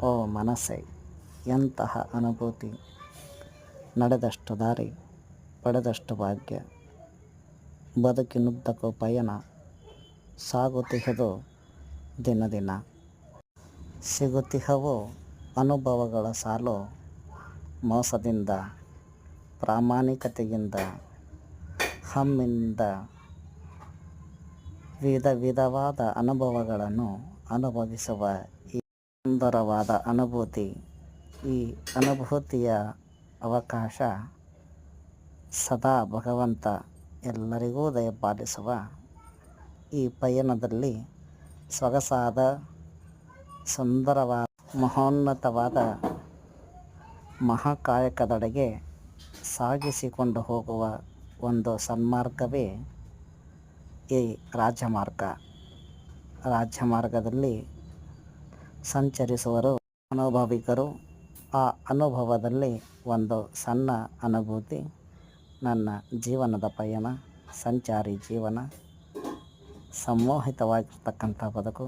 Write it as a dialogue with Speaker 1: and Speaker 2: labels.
Speaker 1: ಓ ಮನಸ್ಸೇ, ಎಂತಹ ಅನುಭೂತಿ! ನಡೆದಷ್ಟು ದಾರಿ, ಪಡೆದಷ್ಟು ಭಾಗ್ಯ. ಬದುಕಿನುದ್ದಕ್ಕೂ ಪಯಣ ಸಾಗುತ್ತಿಹುದು ದಿನ ದಿನ. ಸಿಗುತ್ತಿಹವು ಅನುಭವಗಳ ಸಾಲು. ಮೋಸದಿಂದ, ಪ್ರಾಮಾಣಿಕತೆಯಿಂದ, ಹಮ್ಮಿಂದ ವಿಧ ವಿಧವಾದ ಅನುಭವಗಳನ್ನು ಅನುಭವಿಸುವ ಈ ಸುಂದರವಾದ ಅನುಭೂತಿ, ಈ ಅನುಭೂತಿಯ ಅವಕಾಶ ಸದಾ ಭಗವಂತ ಎಲ್ಲರಿಗೂ ದಯಪಾಲಿಸುವ ಈ ಪಯಣದಲ್ಲಿ ಸೊಗಸಾದ, ಸುಂದರವಾದ, ಮಹೋನ್ನತವಾದ ಮಹಾಕಾಯಕದೆಡೆಗೆ ಸಾಗಿಸಿಕೊಂಡು ಹೋಗುವ ಒಂದು ಸನ್ಮಾರ್ಗವೇ ಈ ರಾಜಮಾರ್ಗ. ರಾಜಮಾರ್ಗದಲ್ಲಿ ಸಂಚರಿಸುವರು ಅನುಭವಿಕರು. ಆ ಅನುಭವದಲ್ಲಿ ಒಂದು ಸಣ್ಣ ಅನುಭೂತಿ. ನನ್ನ ಜೀವನದ ಪಯಣ, ಸಂಚಾರಿ ಜೀವನ, ಸಂಮೋಹಿತವಾಗಿರ್ತಕ್ಕಂಥ ಬದುಕು.